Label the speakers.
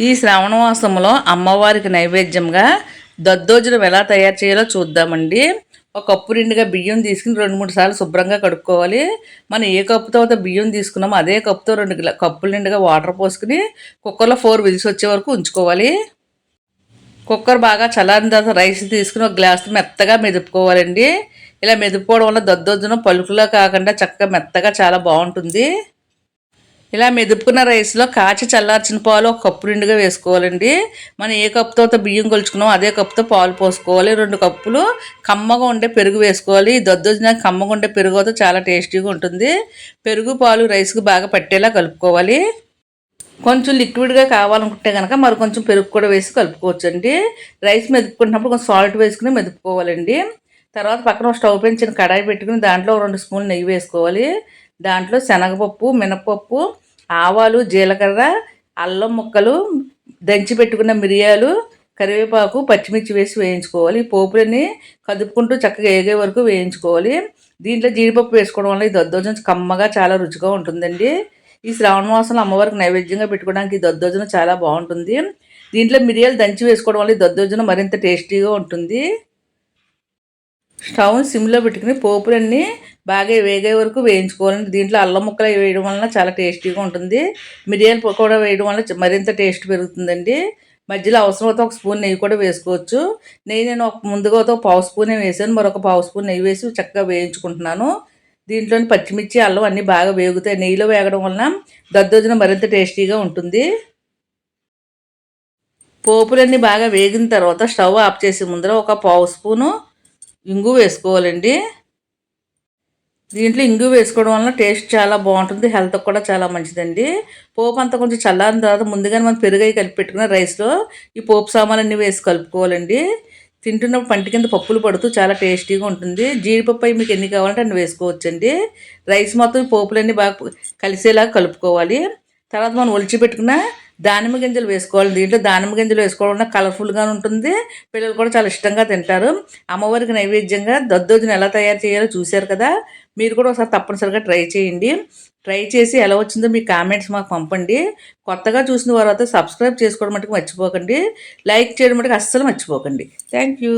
Speaker 1: ఈ శ్రావణ మాసంలో అమ్మవారికి నైవేద్యంగా దద్దోజనం ఎలా తయారు చేయాలో చూద్దామండి. ఒక కప్పు నిండుగా బియ్యం తీసుకుని 2-3 సార్లు శుభ్రంగా కడుక్కోవాలి. మనం ఏ కప్పుతో అయితే బియ్యం తీసుకున్నామో అదే కప్పుతో 2 కప్పుల నిండుగా వాటర్ పోసుకుని కుక్కర్లో 4 విజిల్స్ వచ్చే వరకు ఉంచుకోవాలి. కుక్కర్ బాగా చల్లారిన తర్వాత రైస్ తీసుకుని ఒక గ్లాస్ మెత్తగా మెదుపుకోవాలండి. ఇలా మెదుపుకోవడం వల్ల దద్దోజనం పలుకులా కాకుండా చక్కగా మెత్తగా చాలా బాగుంటుంది. ఇలా మెదుపుకున్న రైస్లో కాచి చల్లార్చిన పాలు ఒక కప్పు నిండుగా వేసుకోవాలండి. మనం ఏ కప్పుతో బియ్యం కొలుచుకున్నామో అదే కప్పుతో పాలు పోసుకోవాలి. 2 కప్పులు కమ్మగా ఉండే పెరుగు వేసుకోవాలి. దద్దోజనానికి కమ్మగా ఉండే పెరుగుతో చాలా టేస్టీగా ఉంటుంది. పెరుగు పాలు రైస్కి బాగా పట్టేలా కలుపుకోవాలి. కొంచెం లిక్విడ్గా కావాలనుకుంటే కనుక మరి కొంచెం పెరుగు కూడా వేసి కలుపుకోవచ్చండి. రైస్ మెదుపుకున్నప్పుడు కొంచెం సాల్ట్ వేసుకుని మెదుపుకోవాలండి. తర్వాత పక్కన స్టవ్ పెంచిన కడాయి పెట్టుకుని దాంట్లో 2 స్పూన్లు నెయ్యి వేసుకోవాలి. దాంట్లో శనగపప్పు, మినపప్పు, ఆవాలు, జీలకర్ర, అల్లం ముక్కలు, దంచి పెట్టుకున్న మిరియాలు, కరివేపాకు, పచ్చిమిర్చి వేసి వేయించుకోవాలి. పోపులని కదుపుకుంటూ చక్కగా ఏగే వరకు వేయించుకోవాలి. దీంట్లో జీడిపప్పు వేసుకోవడం వల్ల ఈ దద్దోజనం కమ్మగా చాలా రుచిగా ఉంటుందండి. ఈ శ్రావణ మాసంలో అమ్మవారికి నైవేద్యంగా పెట్టుకోవడానికి ఈ దద్దోజనం చాలా బాగుంటుంది. దీంట్లో మిరియాలు దంచి వేసుకోవడం వల్ల ఈ దద్దోజనం మరింత టేస్టీగా ఉంటుంది. స్టవ్ సిమ్లో పెట్టుకుని పోపులన్నీ బాగా వేగే వరకు వేయించుకోవాలండి. దీంట్లో అల్లం ముక్కలు వేయడం వలన చాలా టేస్టీగా ఉంటుంది. మిరియాలు కూడా వేయడం వల్ల మరింత టేస్ట్ పెరుగుతుందండి. మధ్యలో అవసరమైతే ఒక స్పూన్ నెయ్యి కూడా వేసుకోవచ్చు. నెయ్యి నేను ముందుగా ఒక పావు స్పూనే వేసాను. మరొక పావు స్పూన్ నెయ్యి వేసి చక్కగా వేయించుకుంటున్నాను. దీంట్లోని పచ్చిమిర్చి, అల్లం అన్నీ బాగా వేగుతాయి. నెయ్యిలో వేగడం వలన దద్దోజనం మరింత టేస్టీగా ఉంటుంది. పోపులన్నీ బాగా వేగిన తర్వాత స్టవ్ ఆఫ్ చేసే ముందర ఒక పావు స్పూను ఇంగు వేసుకోవాలండి. దీంట్లో ఇంగు వేసుకోవడం వలన టేస్ట్ చాలా బాగుంటుంది. హెల్త్కి కూడా చాలా మంచిదండి. పోపు అంతా కొంచెం చల్లారిన తర్వాత ముందుగానే మనం పెరుగై కలిపి పెట్టుకున్న రైస్లో ఈ పోపు సామాన్లన్నీ వేసి కలుపుకోవాలండి. తింటున్నప్పుడు పంటి కింద పప్పులు పడుతూ చాలా టేస్టీగా ఉంటుంది. జీడిపప్పు అవి మీకు ఎన్ని కావాలంటే అన్ని వేసుకోవచ్చండి. రైస్ మొత్తం పోపులన్నీ బాగా కలిసేలా కలుపుకోవాలి. తర్వాత మనం ఒలిచి పెట్టుకున్న దానిమ్మ గింజలు వేసుకోవాలి. దీంట్లో దానిమ్మ గింజలు వేసుకోవడం వల్ల కలర్ఫుల్గా ఉంటుంది. పిల్లలు కూడా చాలా ఇష్టంగా తింటారు. అమ్మవారికి నైవేద్యంగా దద్దోజనం ఎలా తయారు చేయాలో చూశారు కదా. మీరు కూడా ఒకసారి తప్పనిసరిగా ట్రై చేయండి. ట్రై చేసి ఎలా వచ్చిందో మీ కామెంట్స్ మాకు పంపండి. కొత్తగా చూసిన వారు అయితే సబ్స్క్రైబ్ చేసుకోవడం మటుకు మర్చిపోకండి. లైక్ చేయడం మటుకు అస్సలు మర్చిపోకండి. Thank you.